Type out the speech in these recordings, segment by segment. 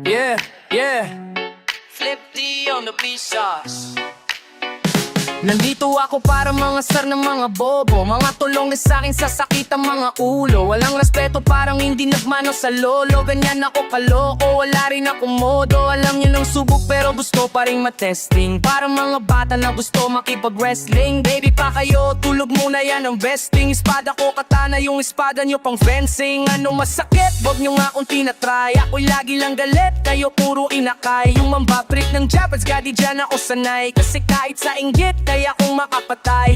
Yeah, yeah. Flip D on the beat sauce. Nandito ako para mga sar ng mga bobo, mga tulong na sa'kin sasakit ang mga ulo. Walang respeto, parang hindi nagmano sa lolo. Ganyan ako kaloko, wala rin ako modo. Alam nyo lang subok pero gusto pa rin matesting. Parang mga bata na gusto makipag-wrestling. Baby pa kayo, tulog muna yan ang besting. Espada ko katana, yung espada nyo pang fencing. Ano masakit? Wag nyo nga kung tinatry. Ako'y lagi lang galit, kayo puro inakay. Yung mambabrik ng Japanese, gadi dyan ako sanay. Kasi kahit sa inggit, kaya kung makapatay.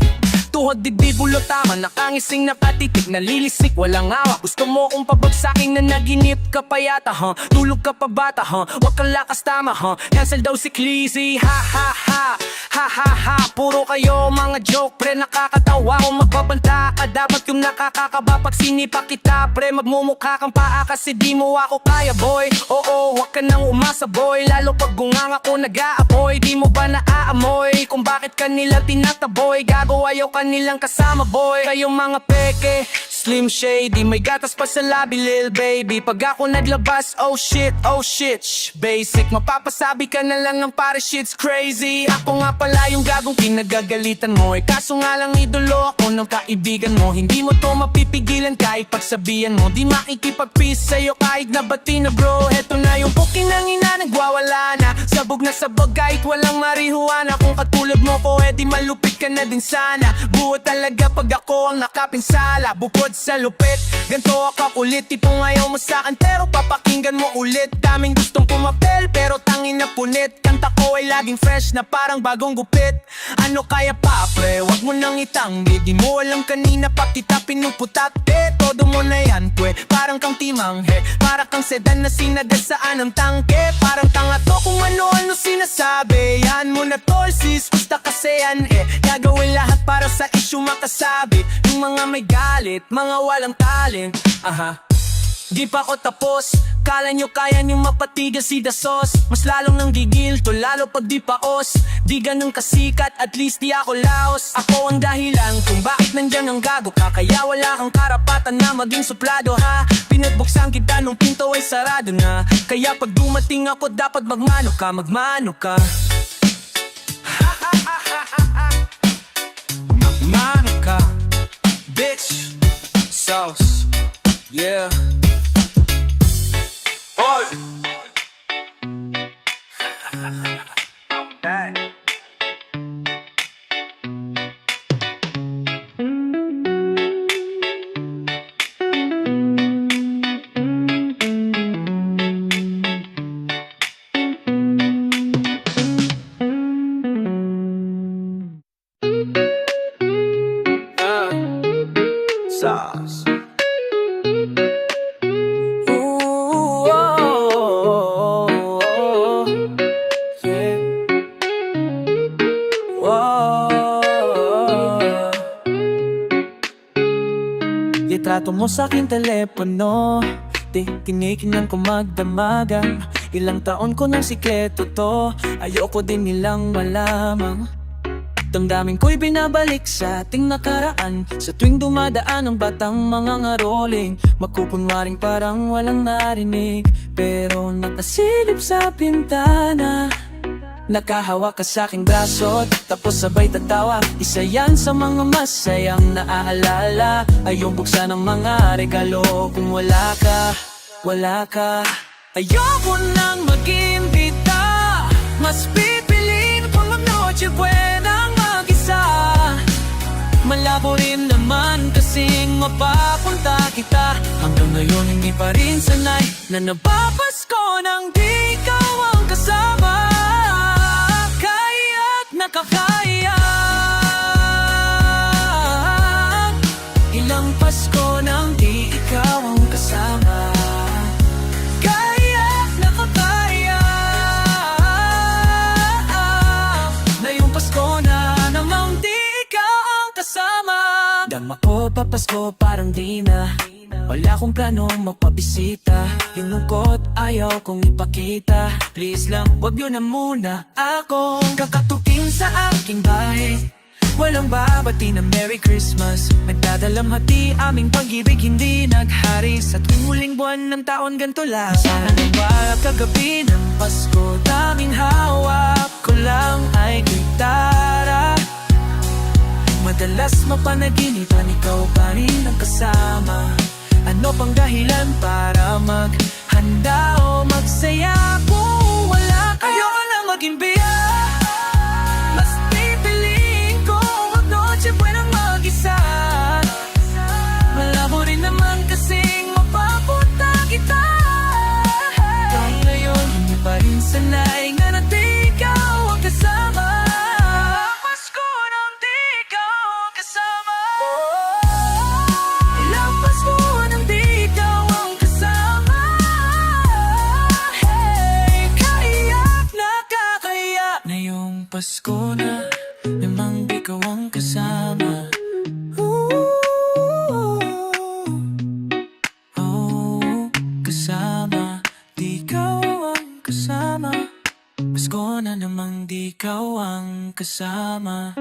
Tuhod dibdib ulo tama, nakangising nakatitik, nalilisik, walang awa. Gusto mo kong pabagsaking na naginip ka pa yata, tulog ka pa bata, wag kang lakas tama, cancel daw si Clizzy, ha ha ha. Ha ha ha, puro kayo mga joke, pre, nakakatawa. Kung magbabanta ka, dapat yung nakakakaba. Pag sinipa kita, pre, magmumukha kang paa. Kasi di mo ako kaya, boy. Oo, wag ka nang umasa, boy. Lalo pag gunganga ko nag-aapoy. Di mo ba naaamoy kung bakit kanila tinataboy? Gago, ayaw kanilang kasama, boy. Kayong mga peke, Slim Shady, may gatas pa sa labi, lil baby. Pag ako naglabas, oh shit, shh, basic. Mapapasabi ka na lang ng pare, shit's crazy. Ako nga pala yung gagong pinagagalitan mo. Kaso nga lang idolo ako ng kaibigan mo. Hindi mo to mapipigilan kahit pagsabihan mo. Di makikipag-peace sa'yo kahit nabati na, bro. Heto na yung puking ng ina, nagwawala na. Sabog na sabog kahit walang marihuana. Kung katulad mo ko, edi malupit ka na din sana. Buo talaga pag ako ang nakapinsala. Bukod sa lupit, ganto ako kulit. Tipong ayaw mo sa'kin pero papakinggan mo ulit. Daming gustong pumapel pero tangin na punit. Kanta ko ay laging fresh na parang bagong gupit. Ano kaya pa, pre? Wag mo nang itanggi. Di mo alam kanina pa kita pinuputak. Todo mo na yan, pwe. Parang kang timanghe, para kang sedan na sinagasaan ng tangke. Parang tanga to kung ano-ano sinasabi. Yan mo na tol sis, basta kasi yan gagawin lahat para sa issue makasabi. Yung mga may galit, mga walang talent. Di pa ako tapos, kala nyo kaya nyo mapatigas si Dasos. Mas lalong nang gigil to, lalo pag di paos. Di ganun kasikat, at least di ako laos. Ako ang dahilan kung bakit nandyan ang gago ka. Kaya wala kang karapatan na maging suplado, ha. Pinagbuksan kita nung pinto ay sarado na. Kaya pag dumating ako dapat magmano ka, magmano ka. Magmano ka, bitch. Sauce, yeah. Hoy! Sauce. Litrato mo sa'king telepono, di kinikinan ko magdamagan. Ilang taon ko ng sikreto to, ayoko din nilang malamang. Damdamin ko'y binabalik sa ating nakaraan. Sa tuwing dumadaan ang batang mga ngaroling, magkukunwaring parang walang narinig. Pero nakasilip sa pintana, nakahawak ka sa'king braso, tapos sabay tatawa. Isa yan sa mga masayang naaalala. Ayong buksan ng mga regalo kung wala ka, wala ka. Ayoko nang mag-imbita, mas pipiliin ko ng noche buenang mag-isa. Malabo rin naman kasing mapapunta kita. Hanggang ngayon hindi pa rin sanay na napapasko nang di ikaw ang kasama. Nakakaya ilang Pasko nang di ikaw ang kasama. Kaya nakakaya na yung Pasko na namang di ikaw ang kasama. Dama ko papasko parang di na, wala akong plano magpabisita. Yung lungkot ayaw kong ipakita. Please lang, wag yun na muna akong kakatukin sa aking bahay. Walang babati na Merry Christmas. Nagdadalamhati aming pag-ibig, hindi naghari. Sa tuwing huling buwan ng taon ganito lang. Sana wala kagabi ng Pasko, daming hawak ko lang ay gitara. Madalas mapanaginipan, ikaw pa rin ang kasama. Ano pang dahilan para maghanda o magsaya kung wala ka? Ayoko lang maging biyak, mas pipiliin ko ang noche buenang mag-isa. Malabo rin naman kasing mapapunta kita. Hanggang ngayon, hindi pa rin sanay nga na di ikaw ang kasama. Pasko nang di ikaw ang kasama. Ilang Pasko nang di ikaw ang kasama. Hey, kaiyak nakakaya na yung Pasko na namang di ikaw ang kasama. Kasama, di ikaw ang kasama. Pasko na namang di ikaw ang kasama.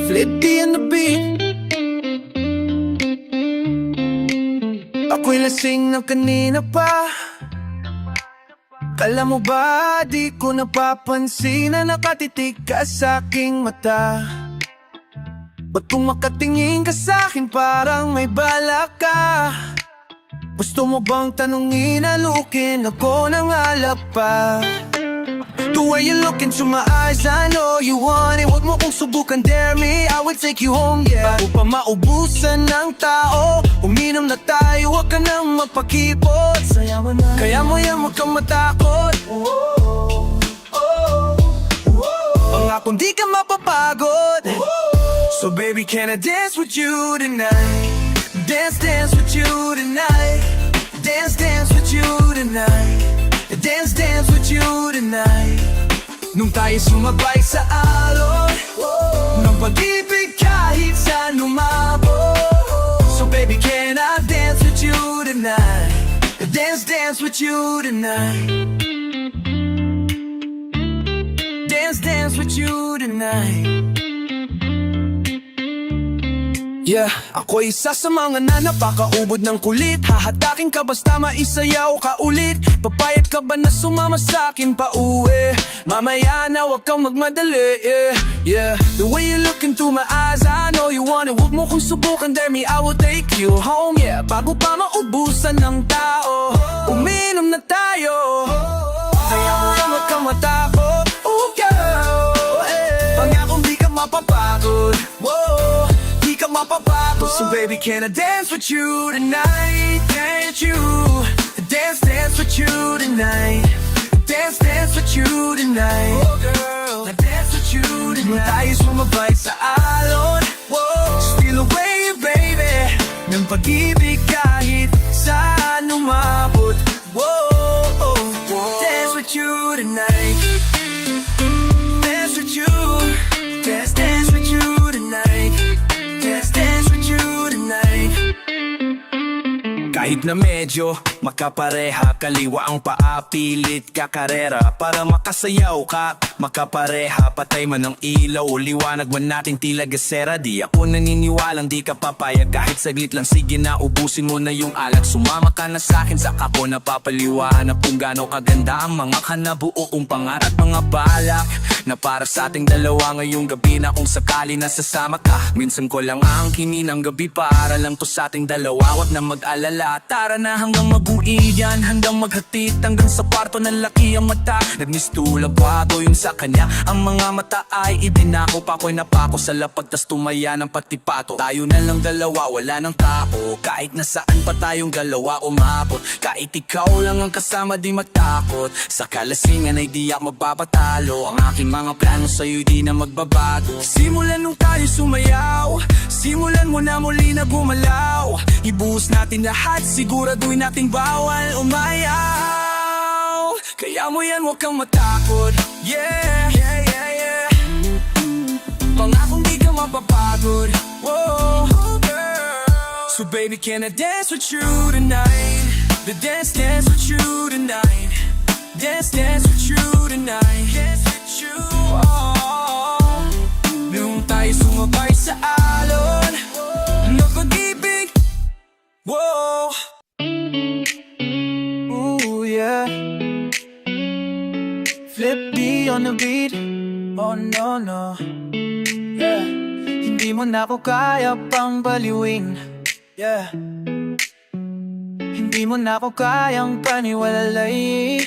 Flippy on the beat. Ako'y lasing na kanina pa. Kala mo ba di ko napapansin na nakatitig ka sa aking mata? Ba't kung makatingin ka sa'kin parang may balak ka? Gusto mo bang tanungin, alukin ako ng alap pa? The way you look into my eyes, I know you want it. Huwag mo kong subukan, dare me, I will take you home, yeah. Bago pa maubusan ng tao, uminom na tayo, huwag ka nang magpakipot. Kaya mo yan, huwag kang matakot. Pangakong di ka mapapagod. So baby, can I dance with you tonight? Dance, dance with you tonight. Dance, dance with you tonight. Dance, dance with you tonight. Nung tayo sumabay sa alon ng pag-ibig kahit saan umabot. So baby, can I dance with you tonight? Dance, dance with you tonight. Dance, dance with you tonight. Yeah, ako isa sa mga napakaubod ng kulit. Hahatakin ka basta maisayaw ka ulit. Papayat ka ba na sumama sa'kin pa uwi? Mamaya na wag kang magmadali, yeah, yeah. The way you look into my eyes, I know you want it. Huwag mo kong subukan, dare me, I will take you home, yeah. Bago pa maubusan ng tao, uminom na tayo. Kaya mo yan, wag kang matakot, oh girl, hey. Pangakong di ka mapapagod, whoa, di ka mapapagod. So baby, can I dance with you tonight? Dance you, dance, dance with you tonight. Dance, dance with you tonight. Oh girl, I dance with you tonight. Nung tayo sumabay sa alon, whoa, steal away baby ng pag-ibig kahit saan umabot. Whoa, dance with you tonight. Dance with you. Dance, dance with you tonight. Dance, dance with you tonight. Kahit na medyo makapareha, kaliwa ang paa, pilit ka karera. Para makasayaw ka, makapareha, patay man ang ilaw o liwanag man natin tila gasera. Di ako naniniwalang di ka papayag kahit saglit lang. Sige na, ubusin mo na yung alak. Sumama ka na sa'kin, saka ko napapaliwanag kung gaano kaganda ang mga kanabuoong pangarap, mga balak na para sa ating dalawa ngayong gabi. Na kung sakali nasasama ka, minsan ko lang ang kininang gabi para lang to sa ating dalawa. Wag na mag-alala, tara na hanggang mag-uiyan, hanggang maghatid, hanggang sa kwarto ng laki ang mata. Nagmistula pa to yung sa kanya, ang mga mata ay ibinako pa. Ako'y napako sa lapag, tas tumaya ng patipato. Tayo na lang dalawa, wala ng tao, kahit nasaan pa tayong dalawa umabot. Kahit ikaw lang ang kasama, di matakot. Sa kalasingan ay di ako mapapatalo. Ang aking mga plano sa'yo di na magbabago. Simulan nung tayo sumayaw, simulan mo na muli na gumalaw. Ibuhos natin lahat, siguraduhin nating bawal umayaw. Kaya mo yan, huwag kang matakot, yeah, yeah, yeah, yeah. Pangakong di ka mapapagod. Whoa, girl. So baby, can I dance with you tonight? The dance with you tonight. Dance with you tonight. Dance with you. Oh, nung tayo sumabay sa alon ng pag-ibig. Whoa. Ooh, yeah. Flip B on the beat. Oh no, no. Yeah. Hindi mo na ako kaya pang baliwin. Yeah. Hindi mo na ako kayang paniwalalay.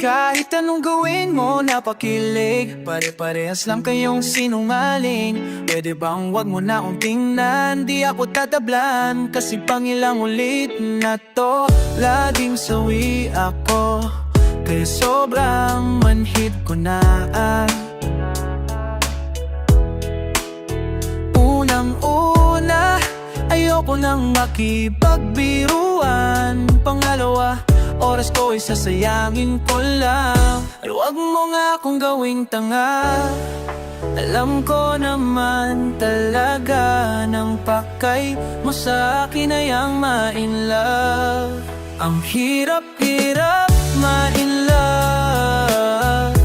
Kahit anong gawin mo, napakilig. Pare-parehas lang kayong sinungaling. Pwede bang wag mo na akong tingnan? Di ako tatablan, kasi pangilang ulit na to. Laging sawi ako, kaya sobrang manhid ko na. Unang-una, ayoko nang makipagbiruan. Pangalawa, oras ko ay sasayangin ko lang. Ay wag mo nga akong gawing tanga. Alam ko naman talaga nang pakay mo sa akin ay ang ma-in love. Ang hirap-hirap ma-in love,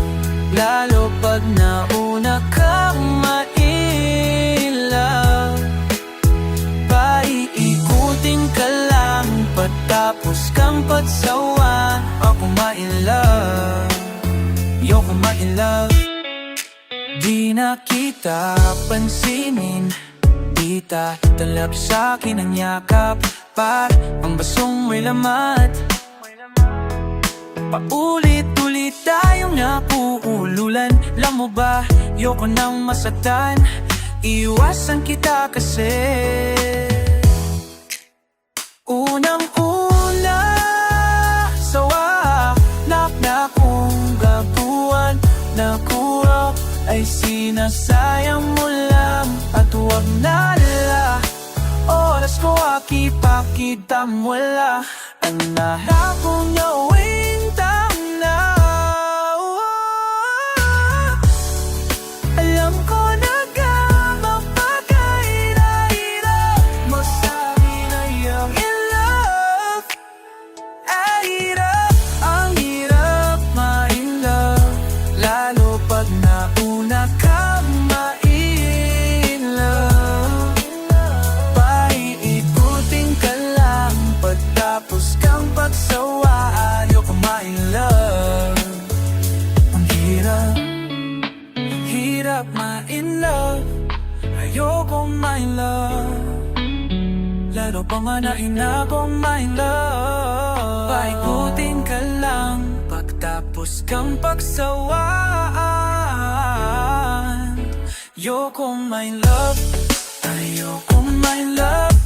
lalo pag nauna kang ma-in love. Paiikutin ka lang, patapos kang patsawa. Ako ma-in love, yoko ma-in love. Di na kita pansinin, di tatalab sa'kin ang yakap. Ang basong may lamat, paulit-ulit tayong napuululan. Alam mo ba, yoko nang masaktan, iwasan kita kasi. Unang-una, sawa na kung gagawan. Nakuha ay sinasayang mo lang, at huwag na lang. Oras ko akipakita mo lang. Ang lahat kong gawin tanaw. Alam ko na mapagkahirap mo sa'kin ay ang in love. Ay hirap, ang hirap ma-in love, lalo pag nauna ka ma-in love. Paiikutin ka lang, pagtapos kang pagsawa. Ayoko ma-in love. Ang hirap ma-in love. Ayoko ma-in love, lalo pa manahin akong ma-in love. Paikutin ka lang, pagtapos kang pagsawaan. Ayoko ma-in love, ayoko ma-in love,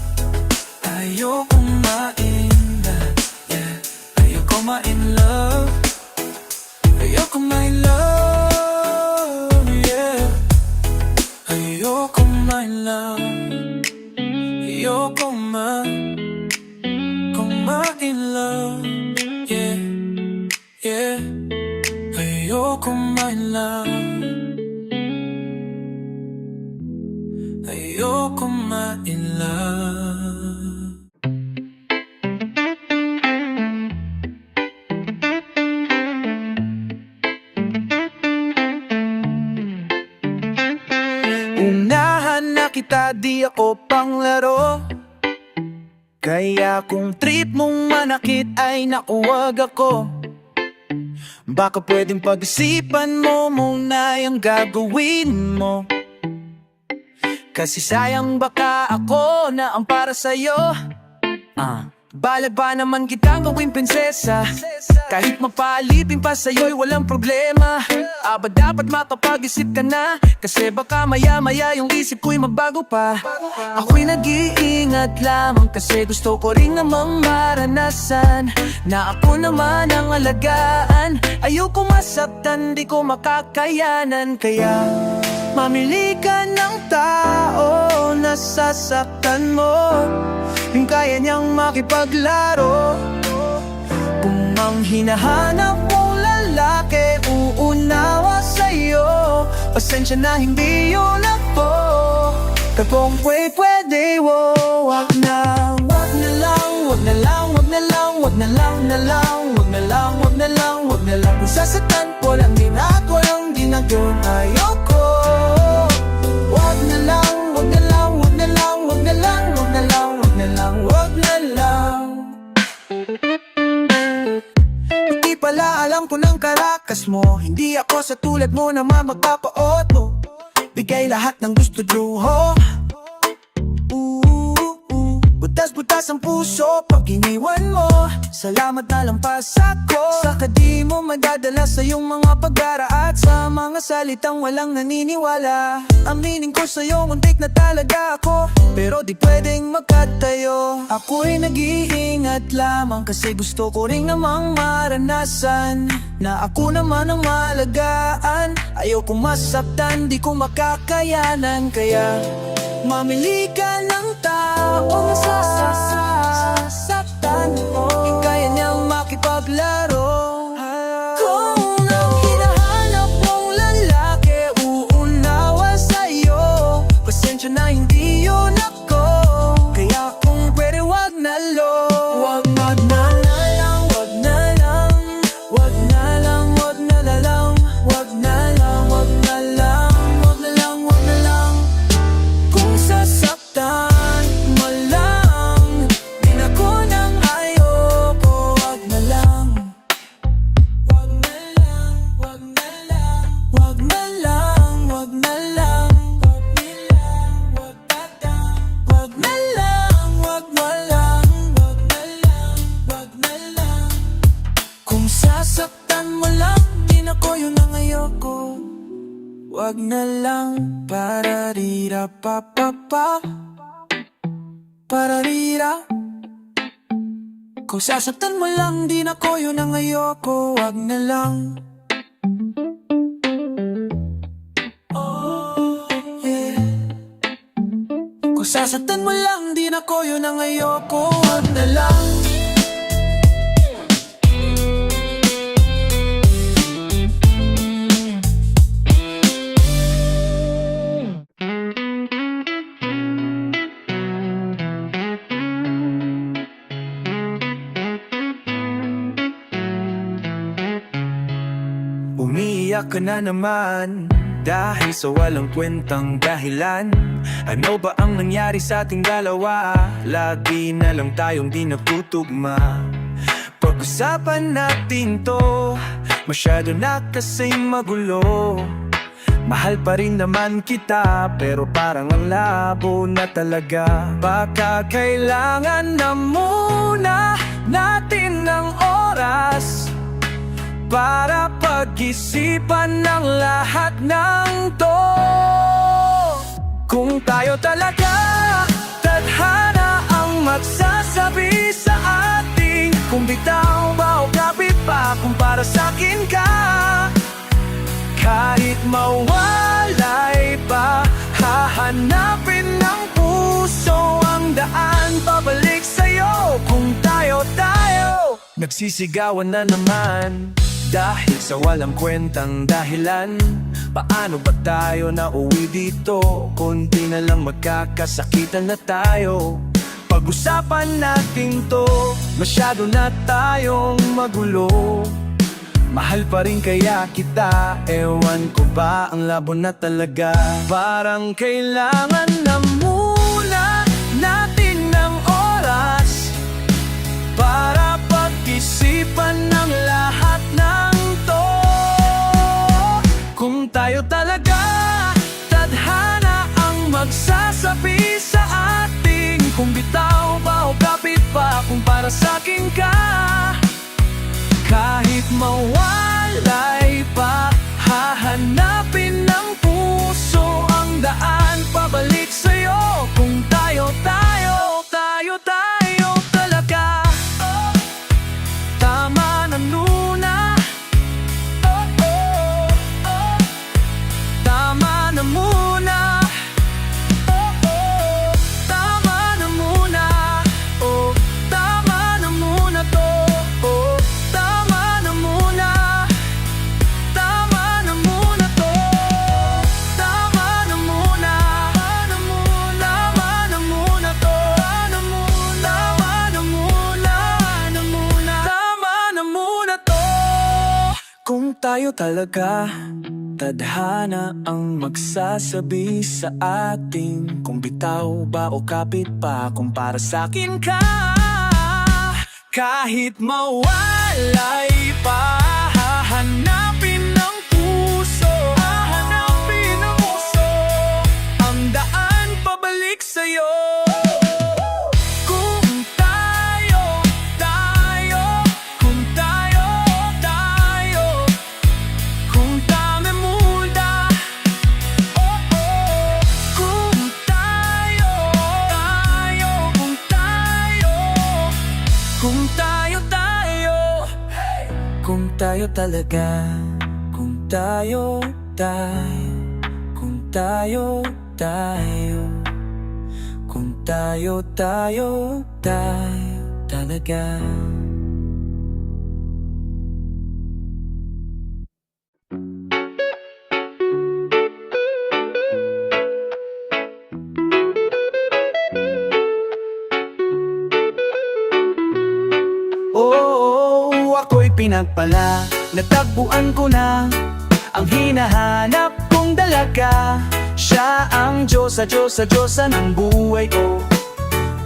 ayoko ma-in love, yeah. Ayoko ma-in love, ayoko ma-in love, yeah. Ayoko ma-in love, ayoko ma-in love, yeah, yeah. Ayoko ma-in love, ayoko ma-in love. Unahan na kita, di ako panglaro. Kaya kung trip mong manakit ay nakuwag ako. Baka pwedeng pag-isipan mo muna yung gagawin mo, kasi sayang baka ako na ang para sa'yo. Bala ba naman kitang gawing prinsesa, kahit mapalipin pa sa'yo'y walang problema. Aba dapat makapag-isip ka na, kasi baka maya-maya yung isip ko'y magbago pa. Ako'y nag-iingat lamang, kasi gusto ko rin namang maranasan na ako naman ang alagaan. Ayoko masaktan, di ko makakayanan. Kaya mamili ka ng tao na sasaktan mo, yung kaya niyang makipaglaro. Kung ang hinahanap mong lalaki uunawa sa'yo, Pasensya na hindi yun ako. Pero kung pwede, wag na. Wag na lang, wag na lang, wag na lang, wag na lang, na lang. Wag na lang, wag na lang, wag na lang. Kung sasaktan ko lang din at walang ginagawa, ayoko. Wag na lang, wag na lang, wag na lang, wag na lang, wag na lang, wag na lang, wag na lang. Di pala alam ko ng karakas mo. Hindi ako sa tulad mo na magpapaot mo. Bigay lahat ng gusto, druho. Butas-butas ang puso pag iniwan mo. Salamat na lang pasako. Saka di mo madadala sa iyong mga pag-ara at sa mga salitang walang naniniwala. Aminin ko sa'yo, muntik na talaga ako, pero di pwedeng magkatayo. Ako'y nag-iingat lamang kasi gusto ko rin namang maranasan na ako naman ang malagaan. Ayaw kong masaktan, di ko makakayanan. Kaya mamili ka ng taong sasaktan mo, kaya niyang makipaglaro. Kung ang hinahanap mong lalaki uunawa sa'yo, pasensya na hindi yun ako. Kaya kung pwede wag na lo. Wag na lang, wag na lang, wag na lang, wag na lang, wag na lang, wag na lang, wag na lang, wag na lang. Kung sasaktan mo lang, di na ko nang ayoko. Wag na lang, wag na lang, wag na lang, wag na lang, wag na lang, wag na lang, wag na lang, wag na lang, wag na lang, wag na lang. Kung sasaktan mo lang, di na ko yun ang ayoko. Wag na lang, pararira pa pa pa, pararira. Kung sasaktan mo lang, di na ko yun ang ayoko. Wag na lang. Oh, yeah. Kung sasaktan mo lang, di na ko yun ang ayoko. Wag na lang. Umiiyak ka na naman dahil sa walang kwentang dahilan. Ano ba ang nangyari sa ating dalawa? Lagi na lang tayong di natutugma. Pag-usapan natin to, masyado na kasing magulo. Mahal pa rin naman kita, pero parang ang labo na talaga. Baka kailangan na muna natin ng oras para pag-isipan ng lahat ng to. Kung tayo talaga, tadhana ang magsasabi sa ating kung bitaw ba o kapit pa, kung para sa'kin ka. Kahit mawalay pa, hahanapin ng puso ang daan pabalik sa'yo. Kung tayo nagsisigawan na naman dahil sa walang kwentang dahilan. Paano ba tayo nauwi dito? Konti na lang magkakasakitan na tayo. Pag-usapan natin to, masyado na tayong magulo. Mahal pa rin kaya kita, ewan ko ba, ang labo na talaga. Parang kailangan na muna natin ng oras para pag-isipan ng lahat ng to. Kung tayo talaga, tadhana ang magsasabi sa ating kung bitaw ba o kapit pa, kung para sa'kin ka. Kahit mawalay pa, hahanapin ng puso ang daan pabalik sa'yo. Kung tayo talaga, tama na muna. Tama na muna. Tama na muna. Tama na muna to. Tama na muna. Tama na muna to. tayo talaga, tadhana ang magsasabi sa atin kung bitaw ba o kapit pa, kung para sa'kin ka. Kahit mawalay pa, hahanapin ng puso, hahanapin ng puso ang daan pabalik sa'yo. Kung tayo, kung tayo, kung dami muda, oh, oh. Kung tayo, kung tayo talaga, kung tayo, kung tayo, kung tayo talaga. Oo, ako'y pinagpala, natagpuan ko na ang hinahanap kong dalaga. Siya ang Diyosa, Diyosa, Diyosa ng buhay ko.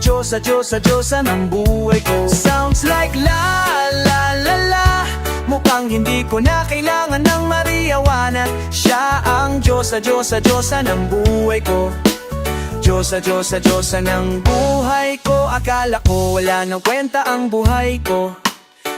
Diyosa, Diyosa, Diyosa ng buhay ko. Sounds like la la la la, mukhang hindi ko na kailangan ng mariawana. Siya ang Diyosa, Diyosa, Diyosa ng buhay ko. Diyosa, Diyosa, Diyosa ng buhay ko. Akala ko wala nang kwenta ang buhay ko,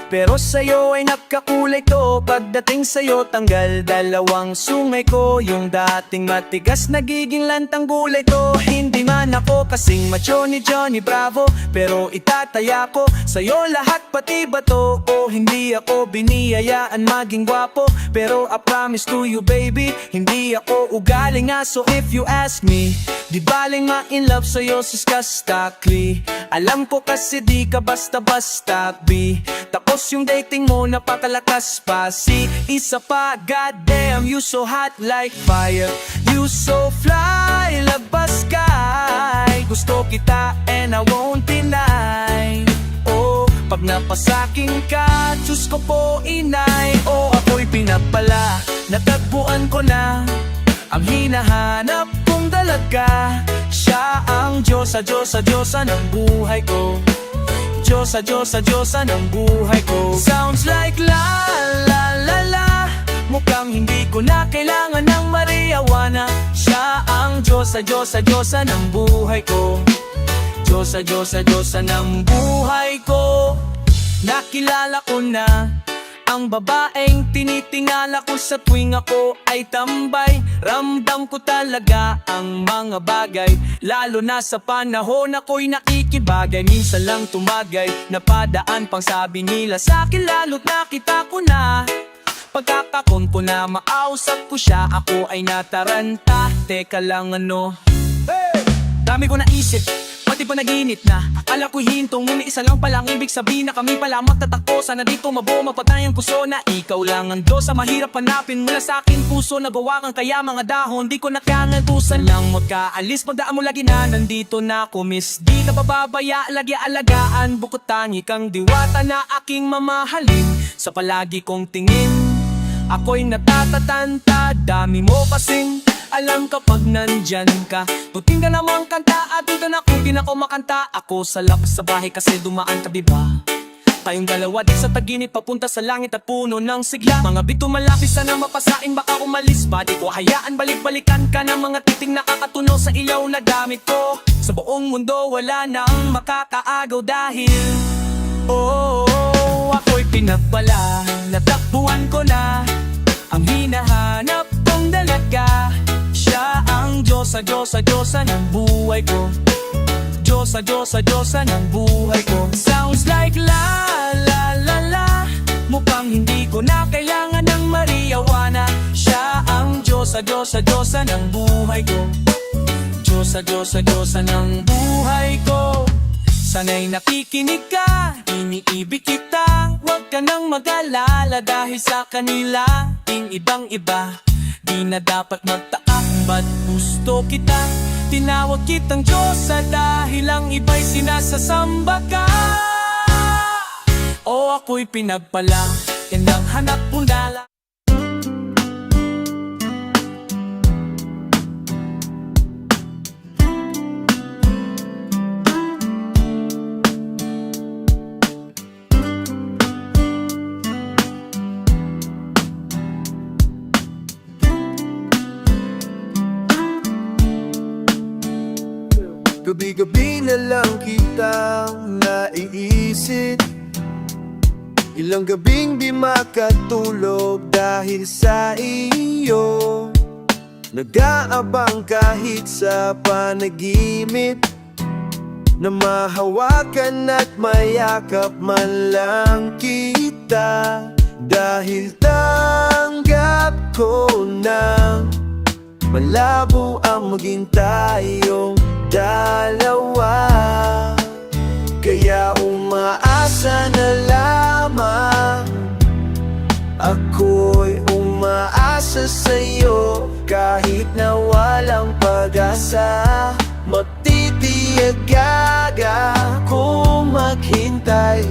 pero sa'yo ay nagkakulay to. Pagdating sa'yo tanggal dalawang sungay ko. Yung dating matigas nagiging lantang gulay to. Hindi man ako kasing macho ni Johnny Bravo, pero itataya ko sa'yo lahat pati bato. O hindi ako biniyayaan maging gwapo, pero I promise to you baby, hindi ako ugaling aso. If you ask me, di baling ma-in love sa'yo siskastakli. Alam ko kasi di ka basta-basta B, tapos yung dating mo napakalakas pa. Si isa pa, goddamn, you so hot like fire, you so fly, labas sky. Gusto kita and I won't deny. Oh, pag napasakin ka, Diyos ko po inay. Oh, ako'y pinapala, natagpuan ko na ang hinahanap kong dalaga. Siya ang Diyosa, Diyosa, Diyosa ng buhay ko. Diyosa, Diyosa, Diyosa ng buhay ko. Sounds like la la la la, mukhang hindi ko na kailangan ng mariawana. Siya ang Diyosa, Diyosa, Diyosa ng buhay ko. Diyosa, Diyosa, Diyosa ng buhay ko. Nakilala ko na ang babaeng tinitingala ko sa tuwing ako ay tambay. Ramdam ko talaga ang mga bagay, lalo na sa panahon ako'y nakikibagay. Minsan lang tumagay, napadaan pang sabi nila sa'kin, lalo't nakita ko na pagkakakon ko na maausap ko siya, ako ay nataranta. Teka lang ano, dami ko naisip, pati pa naginit na. Akala ko hintong, ngunit isa lang palang ibig sabihin na kami pala magtatakbo. Sana dito mabuo mapatayang puso na ikaw lang ang Diyos. Sa mahirap hanapin mula sa akin puso, nagawa kang kaya mga dahon di ko nakangantusan lang mo kaalis. Pagdaan mo lagi na nandito na ako miss, di ka bababaya, lagi alagaan. Bukod tangi kang diwata na aking mamahalin. Sa palagi kong tingin, ako'y natatatanta. Dami mo kasing alam kapag nandyan ka. Tuting ka namang kanta at doon na kung di na ko makanta. Ako sa labas sa bahay kasi dumaan ka diba? Tayong dalawa di sa taginit papunta sa langit at puno ng sigla. Mga bito malapis sana mapasain baka umalis ba? Di ko hayaan balik-balikan ka ng mga titing nakakatunaw sa ilaw na gamit ko. Sa buong mundo wala na ang makakaagaw dahil oh, ako'y pinagpala, natakbuhan ko na ang hinahanap kong dalaga. Siya ang Diyosa, Diyosa, Diyosa ng buhay ko. Diyosa, Diyosa, Diyosa ng buhay ko. Sounds like la la la la, mukhang hindi ko na kailangan ng mariawana. Siya ang Diyosa, Diyosa, Diyosa ng buhay ko. Diyosa, Diyosa, Diyosa ng buhay ko. Sana'y nakikinig ka, iniibig kita. Huwag ka nang mag-alala dahil sa kanila ting ibang-iba. Di na dapat magtaka, ba't gusto kita? Tinawag kitang Diyosa dahil ang iba'y sinasasamba ka. O ako'y pinagpala, yan ang hanap mong dala. na lang kitang naiisip. Ilang gabing di makatulog dahil sa iyo. Nag-aabang kahit sa panaginip, na mahawakan at mayakap man lang kita. Dahil tanggap ko na malabo ang maging tayong dalawa. Kaya umaasa na lamang, ako'y umaasa sa'yo. Kahit na walang pag-asa, magtitiyaga kung maghintay.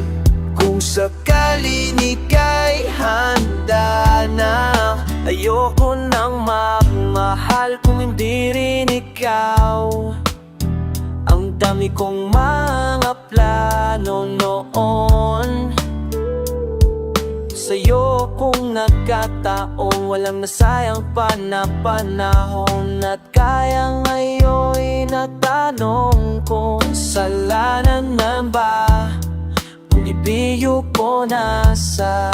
Kung sakaling ika'y handa na, ayoko nang magmahal kung hindi rin ikaw. Ang dami kong mga plano noon sa'yo, kung nagkataon, walang nasayang pa na panahon. At kaya ngayon'y natanong kung kasalanan na ba kung ibiyo ko na sa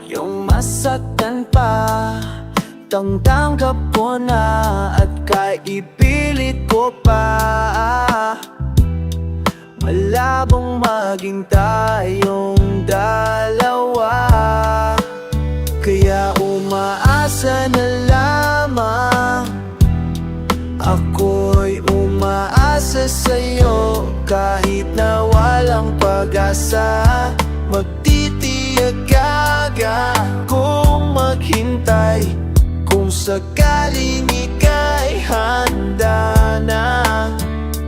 iyong masaktan pa. Tanggap ko na at kahit ipilit ko pa, malabong maging tayong dalawa. Kaya umaasa na lamang, ako'y umaasa sa'yo. Kahit na walang pag-asa, magtitiyaga kung maghintay. Kung sakaling ika'y handa na,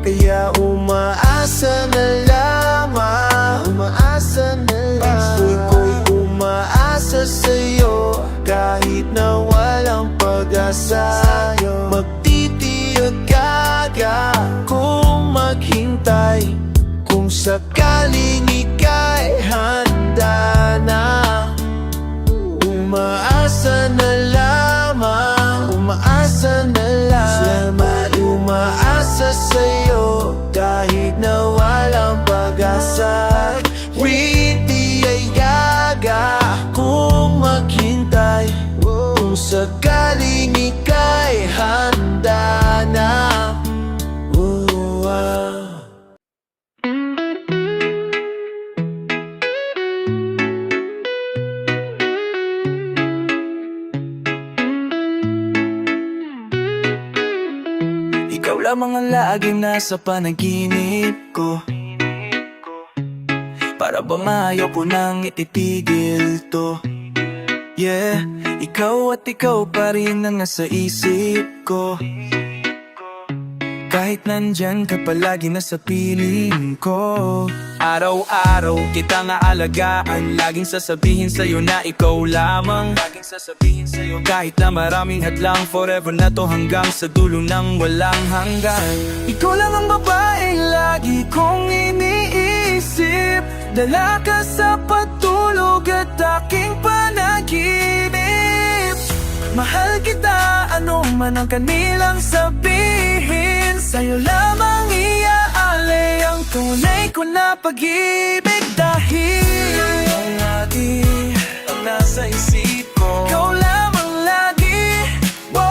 kaya umaasa na lamang, umaasa na lang. Ako'y umaasa sa'yo, kahit na walang pag-asa. Magtitiyaga kung maghintay. Kung sakaling ika'y handa na, umaasa na lamang, umaasa na lang. Umaasa sa'yo, kahit na walang pag-asa. Witiyaga kung maghintay. Kung sakaling ika'y handa na. Ikaw lamang ang laging nasa panaginip ko. Para ba maayaw ko nang ititigil to? Yeah, ikaw at ikaw pa rin ang nasa isip ko. Kahit nandyan ka palagi nasa piling ko. Araw-araw kita nga alagaan, laging sasabihin sa'yo na ikaw lamang. Laging sasabihin sa'yo kahit na maraming hadlang, forever na to hanggang sa dulo ng walang hanggan. Ikaw lang ang babaeng lagi kong iniisip, dala ka sa pagtulog at aking panaginip. Mahal kita, ano man ang kanilang sabihin, sa'yo lamang iaalay ang tunay ko na pag-ibig. Dahil ikaw lagi ang nasa isip ko, ikaw lamang lagi. Whoa,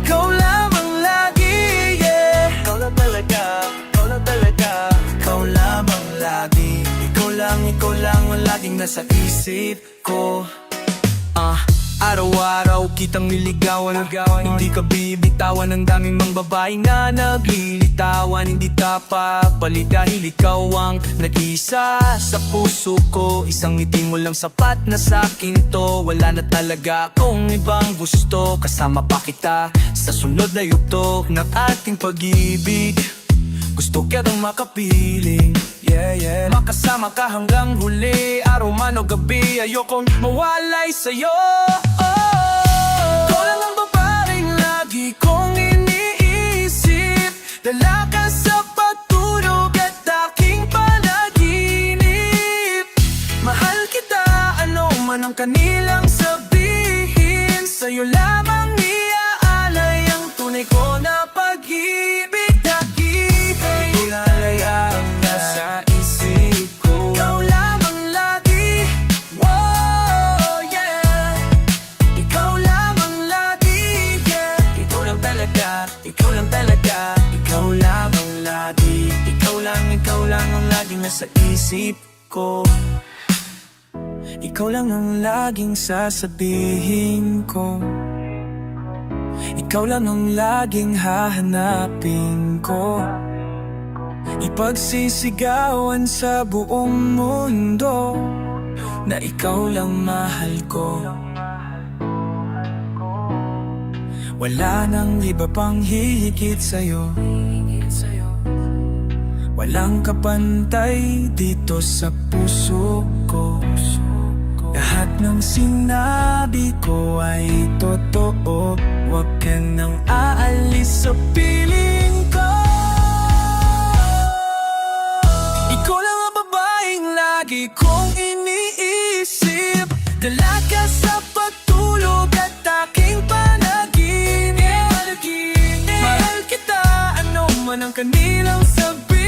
ikaw lamang lagi, yeah. Ikaw lang talaga, ikaw lang talaga. Ikaw lamang lagi, ikaw lang ang laging nasa isip ko. Araw-araw kitang niligawan, hindi ka bibitawan. Ang daming mga babae na naglilitawan, hindi tapapalit dahil ikaw ang nag-isa sa puso ko. Isang ngiti mo lang sapat na sa'kin to, wala na talaga akong ibang gusto. Kasama pa kita sa sunod na yugto ng ating pag-ibig. Gusto kitang makapiling, yeah, yeah. Makasama ka hanggang huli, araw man o gabi, ayokong mawalay sa'yo. Ikaw lang ang babaeng lagi kong iniisip, dala ka sa pagtulog at aking panaginip. Mahal kita, ano man ang kanilang sabihin, sa'yo lamang iaalay ang tunay ko na pag-ibig. lagi. Ikaw lang ang laging nasa isip ko. Ikaw lang ang laging sasabihin ko. Ikaw lang ang laging hahanapin ko. Ipagsisigawan sa buong mundo na ikaw lang mahal ko. Wala nang iba pang hihigit sa'yo. Walang kapantay dito sa puso ko. Lahat ng sinabi ko ay totoo. Huwag ka nang aalis sa piling ko. Ikaw lang ang babaeng lagi kong iniisip. Dala ka sa pagtulog at aking panaginip. Mahal kita, ano man ang kanilang sabihin.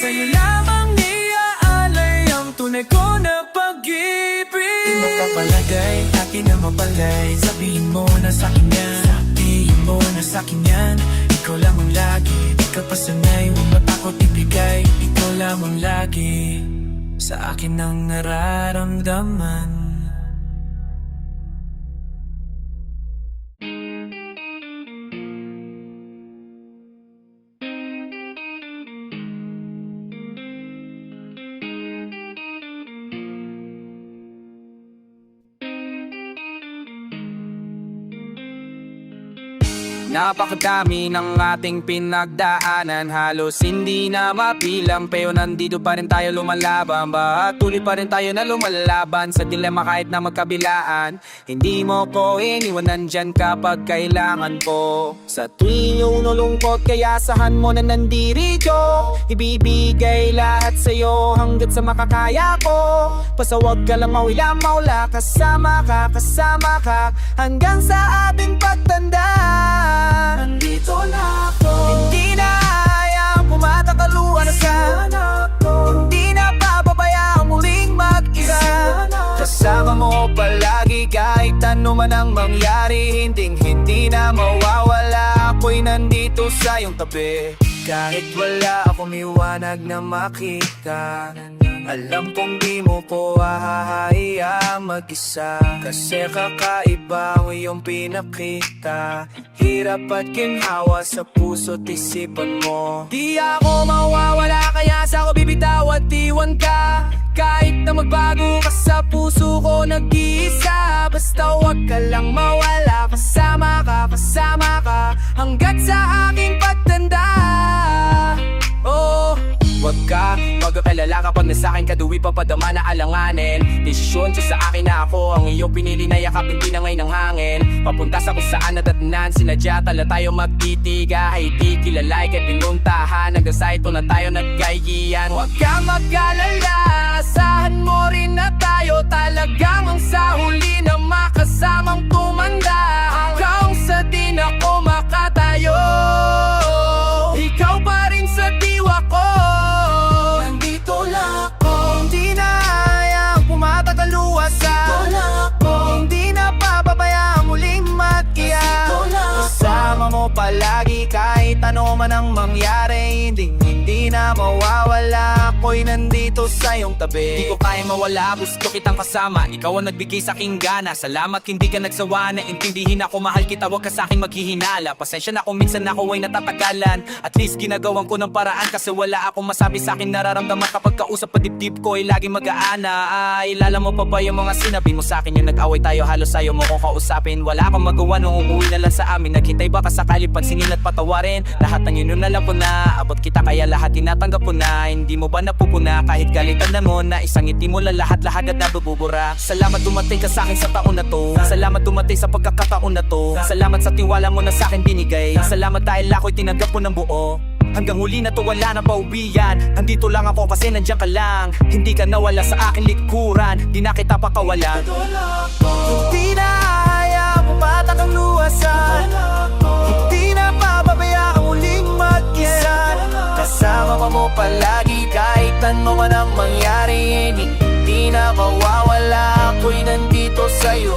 Sa'yo lamang iaalay ang tunay ko na pag-ibig. Di mo kapalagay, akin na mapalay. Sabihin mo na sa'kin yan, sabihin mo na sa'kin yan. Ikaw lamang lagi, di ka pa sanay. Huwag matakot ibigay, ikaw lamang lagi sa akin ang nararamdaman. Napakadami ng ating pinagdaanan, halos hindi na mapilang. Pero nandito pa rin tayo lumalaban, tuloy pa rin tayo na lumalaban sa dilema kahit na magkabilaan. Hindi mo ko iniwan, nandyan kapag kailangan ko. Sa tuwing yung nalungkot, kaya asahan mo na nandirito. Ibibigay lahat sa'yo hanggat sa makakaya ko. Basta huwag ka lang mawala, kasama ka hanggang sa ating pagtanda. Nandito na ako, hindi na hayang pumatakaluan ka. Hindi na papabayaan muling mag-isa. Kasama mo palagi kahit ano man ang mangyari. Hindi na mawawala, ako'y nandito sa iyong tabi. Kahit wala akong iwanag na makita, alam kong di mo ko hahayaan mag-isa. Kasi kakaiba ang iyong pinakita. Hirap at ginhawa sa puso't isipan mo. Di ako mawawala, kaya sa ako bibitaw at iwan ka. Kahit na magbago ka sa puso ko nag-iisa. Basta huwag ka lang mawala, kasama ka hanggat sa aking pagtanda. Oh, wag ka mag-alala kapag nasa akin ka, duwi papadama na alanganin. Desisyon siya sa akin na ako ang iyong pinili na yakap, hindi na ngayon ng hangin. Papunta sa kung saan nadatnan, sinadya tala tayo magtitiga. Ay di kilalay kahit pinuntahan, hanggang sa ito na tayo nagkayian. Huwag kang mag-alala, asahan mo rin na tayo talagang ang sa huli na makasamang tumanda. Hanggang sa di na ako makatayo, ikaw pa rin sa diwa ko. Nandito lang ako, hindi na hayang pumatagaluwasan. Hindi na papabayaan muling mag-iya. Kasama mo palagi kahit ano man ang mangyari. Hindi na mawawala, ako'y nandito sa iyong tabi. Di ko kaya mawala, gusto kitang kasama. Ikaw ang nagbigay sa aking gana. Salamat hindi ka nagsawa na intindihin ako. Mahal kita, wag ka sa aking maghihinala. Pasensya na kung minsan ako ay natatagalan. At least ginagawan ko ng paraan, kasi wala akong masabi sa akin nararamdaman. Kapag kausap pa dibdib ko ay lagi mag-aana. Ilala mo pa ba yung mga sinabi mo sa akin? Yung nag-away tayo, halos ayaw mo kong kausapin. Wala akong magawa nung umuwi na lang sa amin. Naghintay baka sakali pansinin at patawarin. Lahat ng yun alam ko na, abot kita kaya lahat tinatanggap ko na. Hindi mo ba napupuna kahit galitan na mo na isang ngiti mo lang lahat at nabubura. Salamat dumating ka sa akin sa taon na to. Salamat dumating sa pagkakataon na to. Salamat sa tiwala mo na sa akin binigay. Salamat dahil ako'y tinanggap mo ng buo. Hanggang huli na to wala na pauwian. Andito lang ako kasi nandiyan ka lang. Hindi ka nawala sa aking likuran. Di na kita pakawalan. Hindi na hayang pumatak ang luwasan. Hindi na papabayaan muling mag-isa. Kasama mo palagi kahit ano man ang mangyari. Hindi na mawawala, ako'y nandito sa'yo.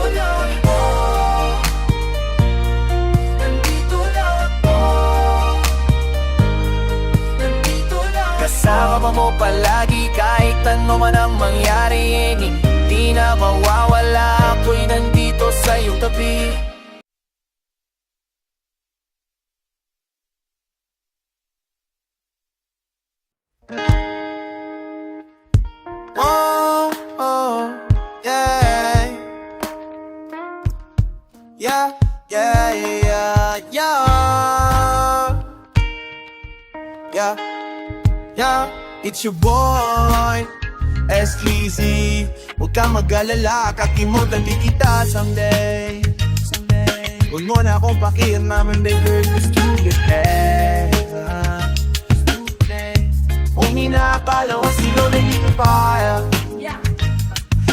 Nandito lang ako. Kasama mo palagi kahit ano man ang mangyari, hindi na mawawala, ako'y nandito sa iyong tabi. Oh, oh, yeah. Yeah, yeah, yeah, yeah. Yeah, yeah. It's your boy, SKZ. Huwag kang mag-alala, kakimutan di kita someday. Huwag mo na akong pakialaman, baby, just do the best. Kung inaakala ko sino na hindi ko kaya,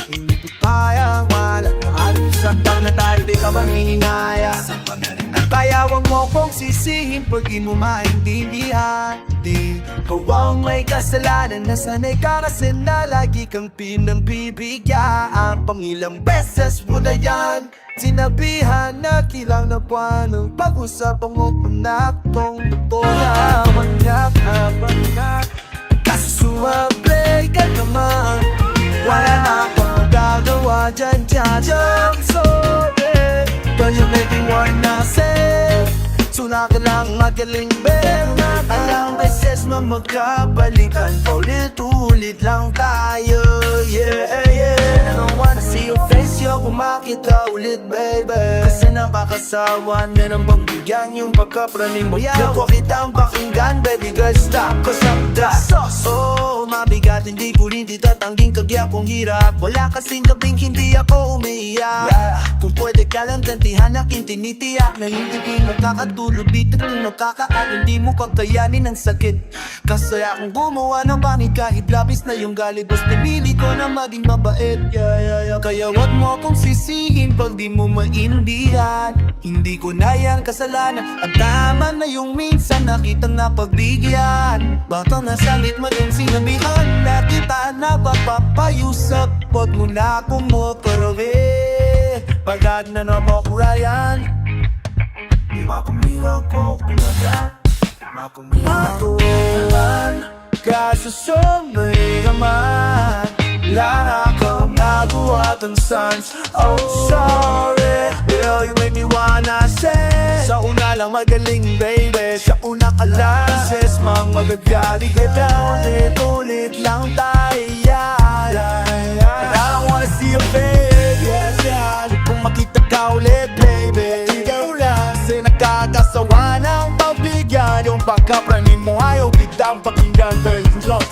hindi ko kaya, wala ka halos saktan na tayo, di ka manghihinaya. Kaya wag mo kong sisihin pag di mo maintindihan. Di ikaw ang may kasalanan, nasanay ka kasi na lagi kang pinagbibigyan. Pangilang beses mo na yan sinabihan na kilang na paano pag-usapan mo panak tong totoo na manyak. Kaso sumablay ka naman, wala na akong magagawa dyan. I'm sorry, but you make me wanna say, suna ka lang magaling, babe. Alang beses na magkabalikan, paulit-ulit lang tayo, yeah, yeah. I don't wanna see your face, yo, kung makita ulit, baby. Kasi nakakasawa na nang bigyan yung pagkapraning mo. Yaw ko kitang pakinggan, baby girl, stop, cause I'm that oh, mabigat, hindi ko rin tatangging kagya kong hirap. Wala kasing gabing hindi ako umiiyak, kung pwede ka lang tantihan aking tinitiyak na hindi ko nakakatulog, dito kung nakakaat, hindi mo kakayanin ang sakit. Kasi akong gumawa ng panig kahit labis na yung galit, basta pinili ko na maging mabait, yeah. Kaya wag mo akong sisihin pag di mo maintindihan, hindi ko na yan kasalanan. At tama na yung minsan nakitang napagbigyan. Bata na salit mo din sinabihan na kita napapapayusap. Wag mo na akong maparawi pagkat na napakurayan. Di makumira ko kulagan, matuwan kaso sumay naman. Lang ako nagawa ng sons. Oh sorry, girl, you make me wanna say, sa una lang magaling, baby, sa una ka lang sis, mang magagaling ka down. Ulit lang tayo, yeah. And I don't wanna see your face, yeah. Kung makita ka ulit, baby, ikaw lang kasi nakakasawa ng pagbigyan. Yung pagkapraning mo ayaw kitang pakinggan, baby, love.